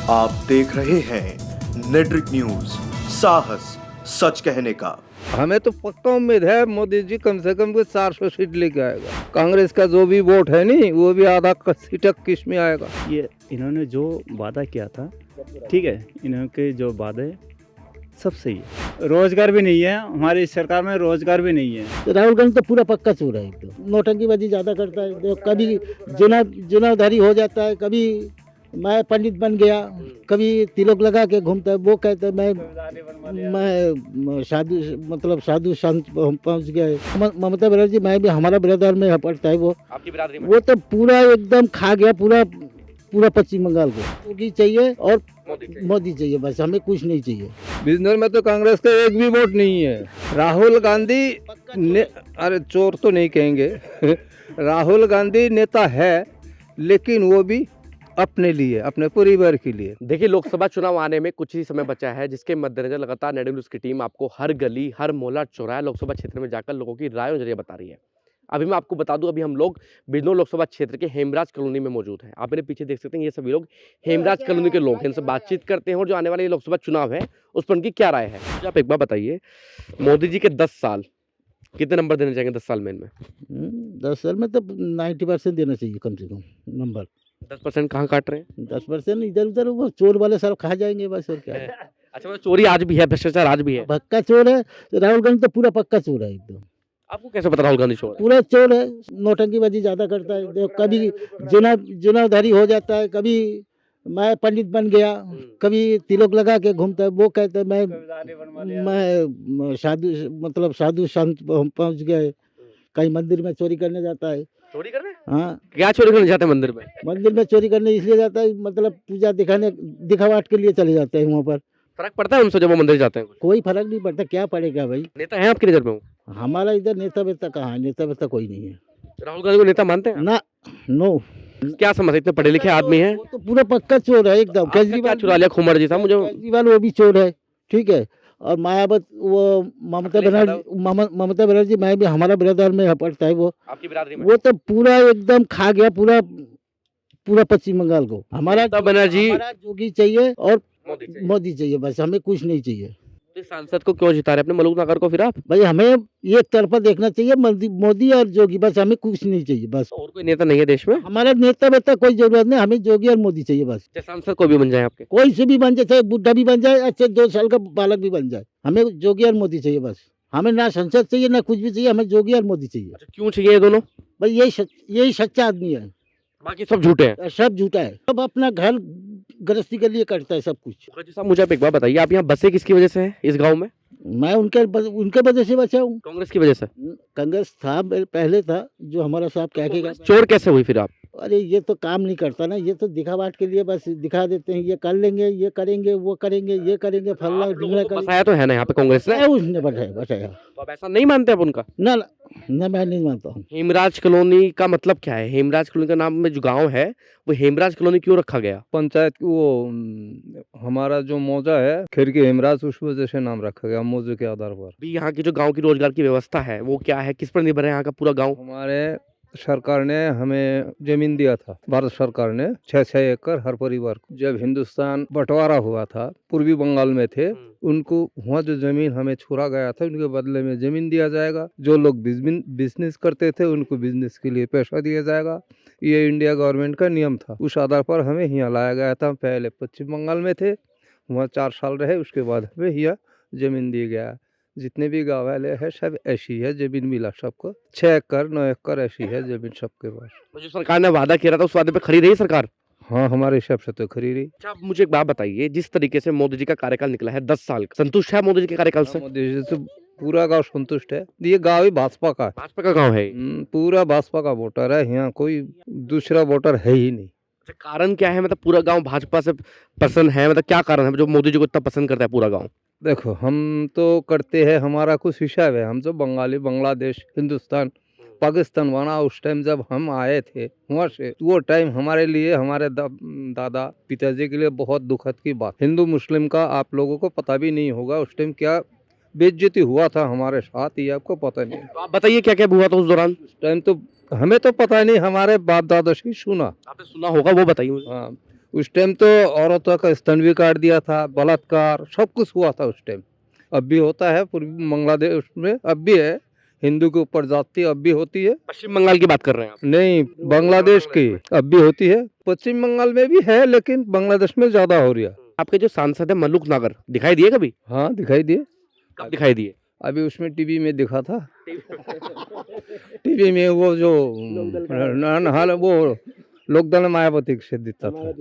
आप देख रहे हैं नेट्रिक न्यूज, साहस सच कहने का। हमें तो पक्का उम्मीद है मोदी जी कम से कम 400 सीट लेके आएगा। कांग्रेस का जो भी वोट है नहीं वो भी आधा सीट किस में आएगा। ये इन्होंने जो वादा किया था, ठीक है, इनके जो वादे सब सही है। रोजगार भी नहीं है, हमारी सरकार में रोजगार भी नहीं है। तो राहुल गांधी तो पूरा पक्का चोर है एकदम। नोटंकीबाजी ज़्यादा करता है, तो कभी जुनाधारी हो जाता है, कभी मैं पंडित बन गया, कभी तिलक लगा के घूमता है। वो कहते हैं मैं साधु संत पहुंच गया। ममता बनर्जी मैं भी हमारा बिरादर में पड़ता है, वो आपकी बिरादरी में वो तो पूरा एकदम खा गया पूरा पश्चिम बंगाल को। योगी चाहिए और मोदी चाहिए, बस हमें कुछ नहीं चाहिए। बिजनौर में तो कांग्रेस का एक भी वोट नहीं है। राहुल गांधी अरे चोर तो नहीं कहेंगे राहुल गांधी नेता है, लेकिन वो भी अपने लिए, अपने परिवार के लिए। देखिए, लोकसभा चुनाव आने में कुछ ही समय बचा है, जिसके मद्देनजर लगातार नेटवर्क न्यूज़ की टीम आपको हर गली, हर मोहल्ला, चौराहा लोकसभा क्षेत्र में जाकर लोगों की राय और नजरिया बता रही है। अभी मैं आपको बता दूं, अभी हम लोग बिजनौर लोकसभा क्षेत्र के हेमराज कॉलोनी में मौजूद हैं। आप मेरे पीछे देख सकते हैं, ये सभी लोग हेमराज कॉलोनी के लोग हैं। इनसे बातचीत करते हैं और जो आने वाले लोकसभा चुनाव है उस पर उनकी क्या राय है। मुझे आप एक बार बताइए, मोदी जी के 10 साल कितने नंबर देने चाहिए 10 साल में इनमें? 10 साल में तो 90% देना चाहिए कम से कम नंबर। 10% कहाँ काट रहे हैं? 10% इधर उधर वो चोर वाले सब खा जाएंगे, बस और क्या है। अच्छा, मतलब चोरी आज भी है, भ्रष्टाचार आज भी है। पक्का चोर है। राहुल गांधी तो पूरा पक्का चोर है एकदम। आपको कैसे पता राहुल गांधी चोर है? पूरा चोर है। नोटंकीबाजी ज्यादा करता है, तो कभी जुनाधारी हो जाता है, कभी मैं पंडित बन गया, कभी तिलक लगा के घूमता है। वो कहते हैं मैं साधु संत पहुंच गए। कहीं मंदिर में चोरी करने जाता है। चोरी करने? हाँ, क्या चोरी करने जाते हैं मंदिर में? मंदिर में चोरी करने इसलिए जाता है, मतलब पूजा दिखावट के लिए चले जाते हैं वहाँ पर। फर्क पड़ता है उनसे जब वो मंदिर जाते हैं? कोई फर्क नहीं पड़ता, क्या पड़ेगा भाई। नेता है आपकी नजर में वो? हमारा इधर नेता वेता कहाँ है? नेता वेता कोई नहीं है। राहुल गांधी को नेता मानते हैं? ना, नो। क्या समझ, इतने पढ़े लिखे आदमी हैं? वो तो पूरा पक्का चोर है एकदम। केजरीवाल चुरा लिया खुमर जी था मुझे। केजरीवाल वो भी चोर है, ठीक है। और मायावती, वो ममता बनर्जी मैं भी हमारा बिरादर में पड़ता है, वो आपकी बिरादरी में? वो तो पूरा एकदम खा गया पूरा पश्चिम बंगाल को। हमारा जोगी चाहिए और मोदी चाहिए, बस हमें कुछ नहीं चाहिए। तो सांसद को क्यों जिता रहे अपने मलूक नगर को फिर आप? भाई हमें एक तरफा देखना चाहिए, मोदी और जोगी, बस हमें कुछ नहीं चाहिए बस। और कोई नेता नहीं है देश में? हमारा नेता वेता कोई जरूरत नहीं, हमें जोगी और मोदी चाहिए बस। सांसद कोई भी बन जाए आपके? कोई से भी बन जाए, चाहे बुढ़ा भी बन जाए, अच्छे 2 साल का बालक भी बन जाए, हमें जोगी और मोदी चाहिए बस। हमें ना संसद चाहिए ना कुछ भी चाहिए, हमें जोगी और मोदी चाहिए। अच्छा, क्यों चाहिए ये दोनों? भाई यही सच्चा आदमी है, बाकी सब झूठे हैं। सब झूठा है। सब अपना घर गृहस्थी के लिए करता है सब कुछ। मुखर्जी साहब, मुझे आप एक बात बताइए, आप यहाँ बसे किसकी वजह से हैं इस गांव में? मैं उनके वजह से बचा हूँ। कांग्रेस की वजह से? कांग्रेस था पहले था, जो हमारा साहब क्या कहेगा। चोर कैसे हुई फिर आप? अरे ये तो काम नहीं करता ना, ये तो दिखावट के लिए बस दिखा देते हैं, ये कर लेंगे, ये करेंगे, वो करेंगे, ये करेंगे, फल्ला ढिमला करेंगे। बसाया तो है ना यहाँ पे कांग्रेस ने? उसने बचाया। तो आप ऐसा नहीं मानते आप उनका? ना, मैं नहीं मानता हूँ। हेमराज कॉलोनी का मतलब क्या है? हेमराज कॉलोनी का नाम में जो गांव है वो हेमराज कॉलोनी क्यों रखा गया? पंचायत वो हमारा जो मौजा है खिरकी हेमराज, उस वजह से नाम रखा गया, मौजे के आधार पर। भी यहाँ की जो गांव की रोजगार की व्यवस्था है वो क्या है, किस पर निर्भर है यहाँ का पूरा गांव? हमारे सरकार ने हमें जमीन दिया था, भारत सरकार ने 6-6 एकड़ हर परिवार को। जब हिंदुस्तान बंटवारा हुआ था, पूर्वी बंगाल में थे, उनको वहाँ जो जमीन हमें छुड़ा गया था, उनके बदले में जमीन दिया जाएगा। जो लोग बिजनेस करते थे उनको बिजनेस के लिए पैसा दिया जाएगा। ये इंडिया गवर्नमेंट का नियम था। उस आधार पर हमें यहाँ लाया गया था। पहले पश्चिम बंगाल में थे, वहाँ 4 साल रहे, उसके बाद हमें यहाँ जमीन दी गया। जितने भी गाँव वाले हैं सब ऐसी है, जमीन मिला सबको। 6 एकड़ 9 एकड़ ऐसी है जमीन सबके पास। जो सरकार ने वादा किया था उस वादे पे खरी रही सरकार? हाँ, हमारे हिसाब से तो खरी रही। अच्छा, आप मुझे एक बात बताइए, जिस तरीके से मोदी जी का कार्यकाल निकला है 10 साल, संतुष्ट है मोदी जी के कार्यकाल से? मोदी जी से पूरा गांव संतुष्ट है। ये गांव ही भाजपा का है। भाजपा का गांव है? पूरा भाजपा का वोटर है, यहाँ कोई दूसरा वोटर है ही नहीं। अच्छा, कारण क्या है? मतलब पूरा गांव भाजपा से पसंद है, मतलब क्या कारण है जो मोदी जी को इतना पसंद करता है पूरा गांव? देखो, हम तो करते हैं, हमारा कुछ हिसाब है। हम जो बंगाली, बांग्लादेश, हिंदुस्तान, पाकिस्तान बना उस टाइम जब हम आए थे वहाँ से, वो टाइम हमारे लिए, हमारे दादा पिताजी के लिए बहुत दुखद की बात। हिंदू मुस्लिम का आप लोगों को पता भी नहीं होगा उस टाइम क्या बेइज्जती हुआ था हमारे साथ, ये आपको पता नहीं। तो आप बताइए क्या क्या हुआ था उस दौरान? उस टाइम तो हमें तो पता नहीं, हमारे बाप दादा से ही सुना। आपने सुना होगा, वो बताइए मुझे। हाँ, उस टाइम तो औरतों का स्तन भी काट दिया था, बलात्कार सब कुछ हुआ था उस टाइम। अब भी होता है पूर्वी बांग्लादेश में, अब भी है। हिंदू के ऊपर जाति अब भी होती है। पश्चिम बंगाल की बात कर रहे हैं आप? नहीं, बांग्लादेश की अब भी होती है। पश्चिम बंगाल में भी है, लेकिन बांग्लादेश में ज्यादा हो रही है। आपके जो सांसद है मल्लुक नागर दिखाई दिए कभी? हाँ, दिखाई दिए। कब दिखाई दिए? अभी उसमें टीवी में दिखा था। टीवी में वो जो हाल वो लोकदल मायावती से दिखता था।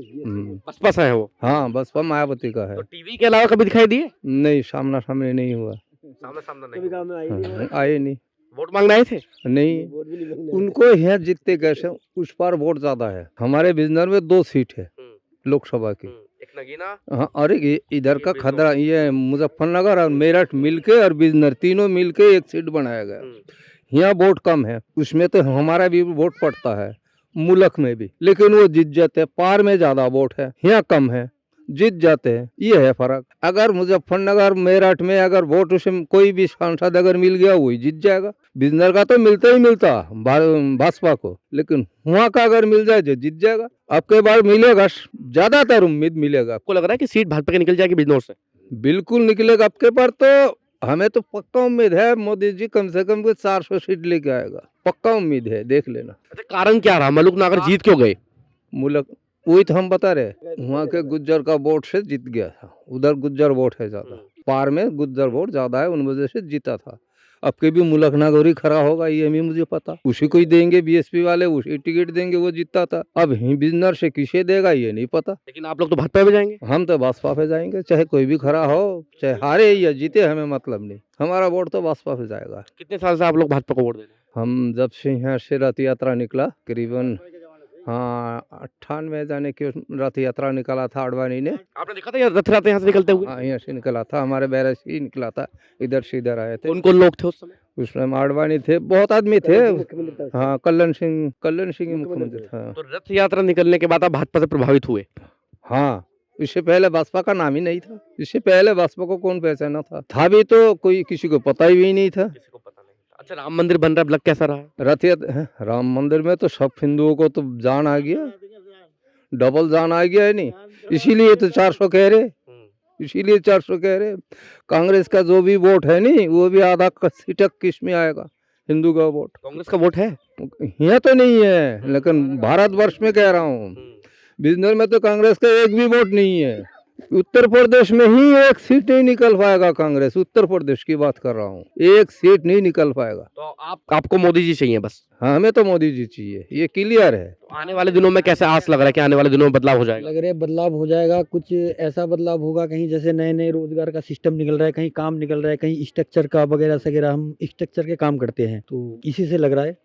बसपा से है वो? हाँ, बसपा मायावती का है। तो टीवी के अलावा कभी दिखाई दिए? नहीं, सामना सामने नहीं हुआ। सामने सामने नहीं। हाँ, आए नहीं। वोट मांगने आए थे? नहीं, उनको यहाँ जीतते कैसे, उस पार वोट ज्यादा है। हमारे बिजनौर में 2 सीट है लोकसभा की। एक नगीना, हाँ, अरे इधर का खदरा, ये मुजफ्फरनगर और मेरठ मिलके और बिजनौर तीनों मिलके एक सीट बनाया गया। यहाँ वोट कम है, उसमें तो हमारा भी वोट पड़ता है, मुल्क में भी, लेकिन वो जीत जाते हैं। पार में ज्यादा वोट है, यहाँ कम है, जीत जाते हैं। ये है फर्क। अगर मुजफ्फरनगर मेरठ में अगर वोट उसमें कोई भी सांसद अगर मिल गया वही जीत जाएगा। बिजनौर का तो मिलता ही मिलता भाजपा को, लेकिन वहाँ का अगर मिल जाए जो जीत जाएगा। अब के बार मिलेगा, ज्यादातर उम्मीद मिलेगा। आपको लग रहा है कि सीट भाजपा की निकल जाएगी बिजनौर से? बिल्कुल निकलेगा। अब के बार तो हमें तो पक्का उम्मीद है, मोदी जी कम से कम 400 सीट लेके आएगा, पक्का उम्मीद है, देख लेना। अच्छा, कारण क्या रहा? मल्लुक नागर जीत क्यों गए? मुल्क वही तो हम बता रहे, वहाँ के गुज्जर का वोट से जीत गया था। उधर गुज्जर वोट है ज्यादा, पार में गुज्जर वोट ज्यादा है, उन वजह से जीता था। अब के भी मुल्क नागौरी खड़ा होगा, ये भी मुझे पता। उसी को ही देंगे बीएसपी वाले, उसी टिकट देंगे, वो जीता था। अब बिजनौर से किसे देगा ये नहीं पता। लेकिन आप लोग तो भाजपा पे जाएंगे? हम तो बसपा पे जाएंगे, चाहे कोई भी खड़ा हो, चाहे हारे या जीते, हमें मतलब नहीं। हमारा वोट तो बसपा पे जाएगा। कितने साल से आप लोग भाजपा को वोट दे रहे हैं? हम जब से यहाँ से रथ यात्रा निकला, करीबन हाँ 98 जाने की रथ यात्रा निकाला था अडवाणी ने। आपने देखा था ये रथ यात्रा यहाँ से निकलते हुए? हाँ, यहाँ से निकला था, हमारे बैरज से ही निकला था, इधर से इधर आए थे। कौन कौन लोग थे उस समय? उस टाइम अडवाणी थे, बहुत आदमी थे। हाँ, कल्याण सिंह मुख्यमंत्री था। तो रथ यात्रा निकलने के बाद आप भाजपा से प्रभावित हुए? हाँ, इससे पहले बसपा का नाम ही नहीं था। इससे पहले बसपा को कौन पहचाना था भी तो कोई किसी को पता ही नहीं था। किसी को पता नहीं था। अच्छा, राम मंदिर बन रहा है, लग कैसा रहा? रथ यात्रा राम मंदिर में तो सब हिंदुओं को तो जान आ गया, डबल जान आ गया है नहीं, इसीलिए तो 400 कह रहे, इसीलिए 400 कह रहे। कांग्रेस का जो भी वोट है नहीं, वो भी आधा सीटक किस में आएगा, हिंदू का वोट। कांग्रेस का वोट है? यहाँ तो नहीं है, लेकिन भारतवर्ष में कह रहा हूँ, बिजनौर में तो कांग्रेस का एक भी वोट नहीं है। उत्तर प्रदेश में ही एक सीट नहीं निकल पाएगा कांग्रेस, उत्तर प्रदेश की बात कर रहा हूँ, एक सीट नहीं निकल पाएगा। तो आपको मोदी जी चाहिए बस? हाँ, हमें तो मोदी जी चाहिए, ये क्लियर है। तो आने वाले दिनों में कैसे आस लग रहा है कि आने वाले दिनों में बदलाव हो जाएगा? लग रहा है बदलाव हो जाएगा, कुछ ऐसा बदलाव होगा, कहीं जैसे नए नए रोजगार का सिस्टम निकल रहा है, कहीं काम निकल रहा है, कहीं स्ट्रक्चर का वगैरह वगैरह, हम स्ट्रक्चर के काम करते हैं, तो इसी से लग रहा है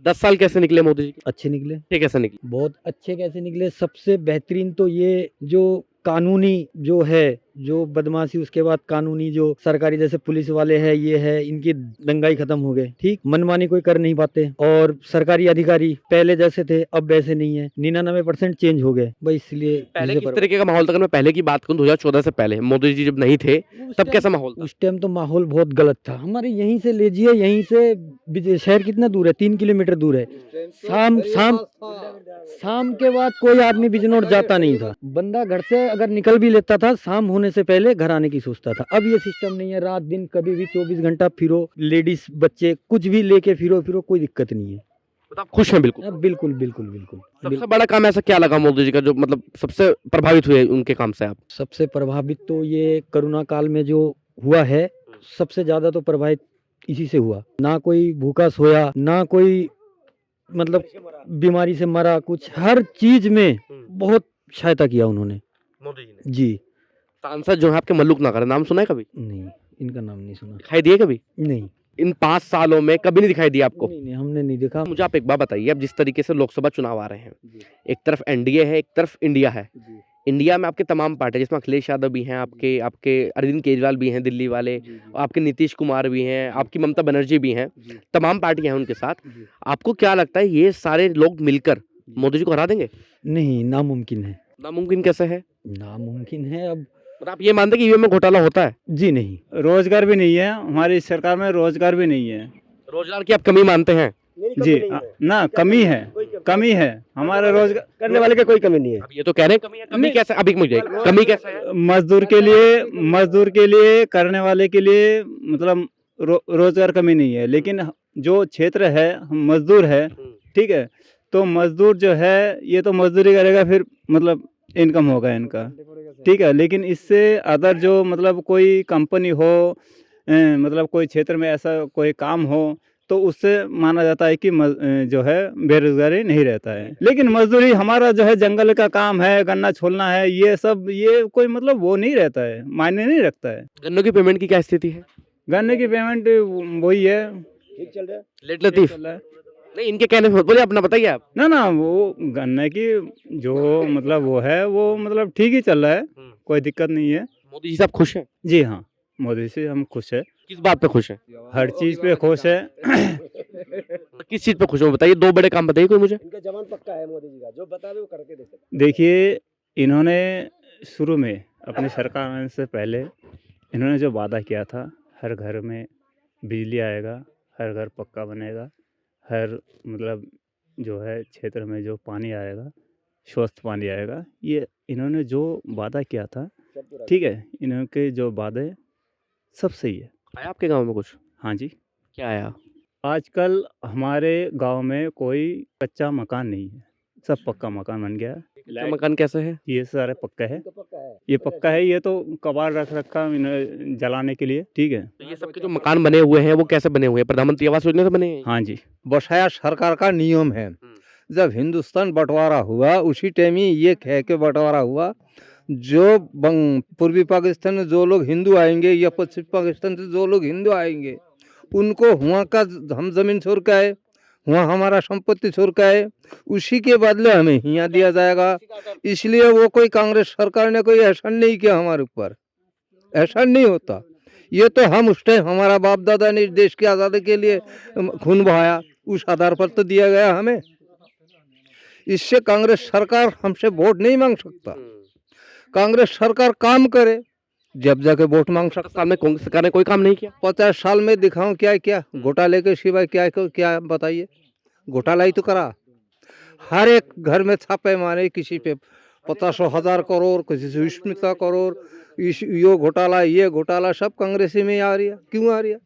10 साल कैसे निकले मोदी जी के? अच्छे निकले, ये कैसे निकले? बहुत अच्छे कैसे निकले। सबसे बेहतरीन तो ये जो कानूनी जो है, जो बदमाशी, उसके बाद कानूनी जो सरकारी जैसे पुलिस वाले हैं, ये है, इनकी दंगाई खत्म हो गए। ठीक, मनमानी कोई कर नहीं पाते, और सरकारी अधिकारी पहले जैसे थे अब वैसे नहीं है, 99% चेंज हो गए भाई। इसलिए पहले किस तरीके का माहौल था? अगर मैं पहले की बात करूं, 2014 से पहले मोदी जी जब नहीं थे, तब कैसा माहौल था? उस टाइम तो माहौल बहुत गलत था। हमारे यहीं से लीजिए, यहीं से शहर कितना दूर है, 3 किलोमीटर दूर है। शाम के बाद कोई आदमी बिजनौर जाता नहीं था। बंदा घर से अगर निकल भी लेता था, शाम होने से पहले घर आने की सोचता था। अब ये सिस्टम नहीं है, रात दिन कभी भी 24 घंटा फिरो, लेडीज बच्चे कुछ भी लेके फिरो, कोई दिक्कत नहीं है। तो आप खुश हैं? बिल्कुल बिल्कुल बिल्कुल बिल्कुल। सबसे बड़ा काम ऐसा क्या लगा मोदी जी का, जो मतलब सबसे प्रभावित हुए उनके काम से आप? सबसे प्रभावित तो ये कोरोना काल में जो हुआ है, सबसे ज्यादा तो प्रभावित इसी से हुआ। ना कोई भूखा सोया, ना कोई मतलब बीमारी से मरा, कुछ हर चीज में बहुत सहायता किया उन्होंने, मोदी जी ने। जी। सांसद जो है आपके मल्लुक नागर, नाम सुना है कभी? नहीं, इनका नाम नहीं सुना। दिखाई दिए कभी? नहीं, इन 5 सालों में कभी नहीं दिखाई दिया आपको? नहीं, हमने नहीं देखा। मुझे आप एक बात बताइए, अब जिस तरीके से लोकसभा चुनाव आ रहे हैं, एक तरफ एनडीए है, एक तरफ इंडिया है। इंडिया में आपके तमाम पार्टी, जिसमें अखिलेश यादव भी हैं, आपके अरविंद केजरीवाल भी हैं दिल्ली वाले, आपके नीतीश कुमार भी हैं, आपकी ममता बनर्जी भी हैं, तमाम पार्टियां हैं उनके साथ। आपको क्या लगता है ये सारे लोग मिलकर मोदी जी को हरा देंगे? नहीं, नामुमकिन है। नामुमकिन कैसे है? नामुमकिन है। अब मतलब आप ये मानते हैं कि ईवीएम में घोटाला होता है? जी नहीं, रोजगार भी नहीं है, हमारी सरकार में रोजगार भी नहीं है। रोजगार की आप कमी मानते हैं? जी ना कमी है हमारे रोजगार करने वाले का कोई कमी नहीं है। अब ये तो कह रहे हैं कमी है, कमी कैसे, अभी मुझे कमी कैसे है? मजदूर के लिए करने वाले के लिए मतलब रोजगार कमी नहीं है, लेकिन जो क्षेत्र है हम मजदूर है, ठीक है, तो मजदूर जो है ये तो मजदूरी करेगा, फिर मतलब इनकम होगा इनका, ठीक है, लेकिन इससे अदर जो मतलब कोई कंपनी हो, मतलब कोई क्षेत्र में ऐसा कोई काम हो, तो उससे माना जाता है कि जो है बेरोजगारी नहीं रहता है। लेकिन मजदूरी हमारा जो है जंगल का काम है, गन्ना छोलना है, ये सब ये कोई मतलब वो नहीं रहता है, मायने नहीं रखता है। गन्नों की पेमेंट की क्या स्थिति है? गन्ने की पेमेंट वही है, ठीक चल रहा है। लेट लतीफ चल रहा है। नहीं, इनके कहने पे बोले, अपना बताइए आप। ना वो गन्ने की जो मतलब वो है वो मतलब ठीक ही चल रहा है, कोई दिक्कत नहीं है। मोदी जी साहब खुश हैं? जी हाँ, मोदी से हम खुश है, किस बात पे खुश हैं? हर चीज़ पे खुश है। किस चीज पे खुश हो बताइए, दो बड़े काम बताइए कोई मुझे। इनका जवान पक्का है मोदी जी का, जो बता दे वो करके देते। देखिए, इन्होंने शुरू में अपनी सरकार आने से पहले इन्होंने जो वादा किया था, हर घर में बिजली आएगा, हर घर पक्का बनेगा, हर मतलब जो है क्षेत्र में जो पानी आएगा, स्वस्थ पानी आएगा, ये इन्होंने जो वादा किया था, ठीक है, इनके जो वादे सब सही है। आया आपके गांव में कुछ? हाँ जी, क्या आया? आजकल हमारे गांव में कोई कच्चा मकान नहीं है, सब पक्का मकान बन गया है। क्या मकान कैसे है? ये सारे पक्का है, पक्का है। ये पक्का है, ये तो कबाड़ रख रखा इन्हें जलाने के लिए, ठीक है। तो ये सबके जो मकान बने हुए हैं वो कैसे बने हुए हैं? प्रधानमंत्री आवास योजना से बने हैं? हाँ जी, बसाया सरकार का नियम है। जब हिंदुस्तान बंटवारा हुआ उसी टाइम ही ये कह के बंटवारा हुआ, जो पूर्वी पाकिस्तान में जो लोग हिंदू आएंगे या पश्चिम पाकिस्तान से जो लोग हिंदू आएंगे, उनको वहाँ का हम जमीन छोड़ के आए, वहाँ हमारा संपत्ति छोड़ के आए, उसी के बदले हमें यहाँ दिया जाएगा। इसलिए वो कोई कांग्रेस सरकार ने कोई एहसान नहीं किया हमारे ऊपर, एहसान नहीं होता। ये तो हम उस टाइम हमारा बाप दादा ने देश की आज़ादी के लिए खून बहाया, उस आधार पर तो दिया गया हमें। इससे कांग्रेस सरकार हमसे वोट नहीं मांग सकता। कांग्रेस सरकार काम करे जब जाके वोट मांग सकता। साल में कांग्रेस सरकार ने कोई काम नहीं किया। 50 साल में दिखाऊं क्या क्या घोटाले के सिवाय क्या क्या बताइए। घोटाला ही तो करा, हर एक घर में छापे मारे, किसी पे 50,000 करोड़, किसी से 20 करोड़, ये घोटाला सब कांग्रेस में आ रही है। क्यों आ रही है?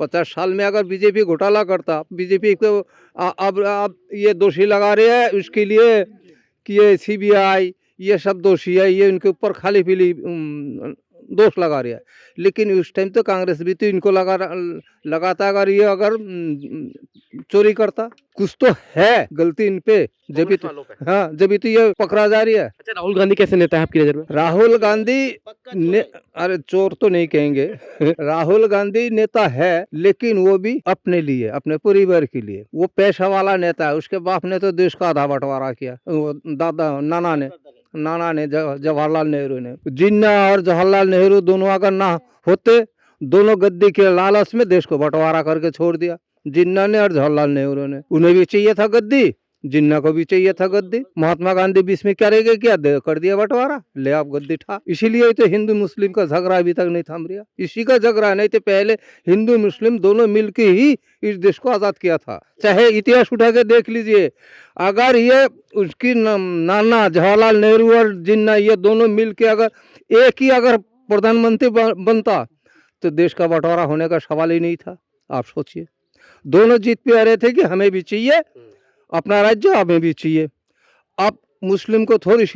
50 साल में अगर बीजेपी घोटाला करता, बीजेपी को अब ये दोषी लगा रहे हैं उसके लिए कि ये CBI ये सब दोषी है, ये इनके ऊपर खाली पीली दोष लगा रहा है। लेकिन उस टाइम तो कांग्रेस भी तो इनको लगाता, अगर ये चोरी करता, कुछ तो है गलती इन पे, जब तो हाँ जब तो ये पकड़ा जा रही है। अच्छा, राहुल गांधी कैसे नेता है आपकी नजर में? राहुल गांधी ने, अरे चोर तो नहीं कहेंगे राहुल गांधी नेता है, लेकिन वो भी अपने लिए, अपने परिवार के लिए। वो पैसा वाला नेता है। उसके बाप ने तो देश का आधा बंटवारा किया, दादा नाना ने जवाहरलाल नेहरू ने। जिन्ना और जवाहरलाल नेहरू दोनों अगर ना होते, दोनों गद्दी के लालच में देश को बंटवारा करके छोड़ दिया। जिन्ना ने और जवाहरलाल नेहरू ने, उन्हें भी चाहिए था गद्दी, जिन्ना को भी चाहिए था गद्दी। महात्मा गांधी बीच में क्या रहेगा, क्या कर दिया बंटवारा, ले आप गद्दी ठा। इसीलिए तो हिंदू मुस्लिम का झगड़ा अभी तक नहीं थम रहा। इसी का झगड़ा, नहीं तो पहले हिंदू मुस्लिम दोनों मिलके ही इस देश को आजाद किया था। चाहे इतिहास उठा के देख लीजिए, अगर ये उसकी नाना जवाहरलाल नेहरू और जिन्ना ये दोनों मिलके अगर एक ही अगर प्रधानमंत्री बनता तो देश का बंटवारा होने का सवाल ही नहीं था। आप सोचिए, दोनों जीत पे आ रहे थे कि हमें भी चाहिए अपना राज्य, हमें भी चाहिए। अब मुस्लिम को थोड़ी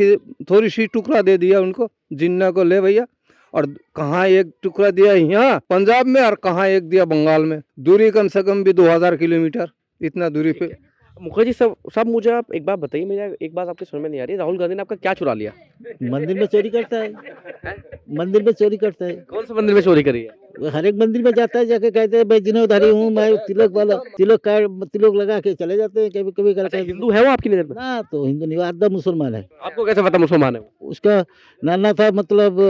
सी टुकड़ा दे दिया उनको, जिन्ना को ले भैया, और कहाँ एक टुकड़ा दिया यहाँ पंजाब में और कहाँ एक दिया बंगाल में। दूरी कम से कम भी 2000 किलोमीटर, इतना दूरी पे। मुखर्जी सब मुझे आप एक बात बताइए, मुझे एक बात आपके समझ में नहीं आ रही, राहुल गांधी ने आपका क्या चुरा लिया? मंदिर में चोरी करता है, मंदिर में चोरी करता है। कौन से मंदिर में चोरी करी है? वो हर एक मंदिर में जाता है, जाके कहते हैं भाई जिनोधारी हूँ मैं, तिलक वाला, तिलक लगा के चले जाते हैं। कभी कभी करते हैं। हिंदू है वो आपकी नजर में? ना तो हिंदू नहीं, आधा मुसलमान है। आपको कैसे पता मुसलमान है वो? उसका नाना था, मतलब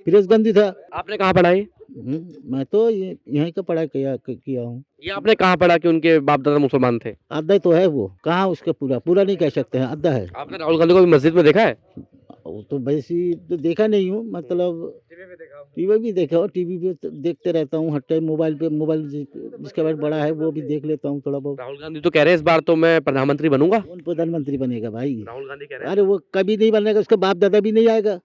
फिरोज गांधी था। आपने कहाँ पढ़ा है? मैं तो यहीं का पढ़ाई किया हूँ। ये आपने कहाँ पढ़ा कि उनके बाप दादा मुसलमान थे? आधा तो है वो, कहाँ उसका पूरा नहीं कह सकते हैं, आधा है। आपने राहुल गांधी को भी मस्जिद में देखा है? वो तो वैसी तो देखा नहीं हूँ, मतलब टीवी भी देखा हो, टीवी पे तो देखते रहता हूँ हर टाइम। मोबाइल पे, मोबाइल जिसके पास बड़ा है वो भी देख लेता हूँ थोड़ा बहुत। राहुल गांधी तो कह रहे हैं इस बार तो मैं प्रधानमंत्री बनूंगा। कौन प्रधानमंत्री बनेगा भाई? राहुल गांधी कह रहे हैं। अरे वो कभी नहीं बनेगा, उसका बाप दादा भी नहीं आएगा।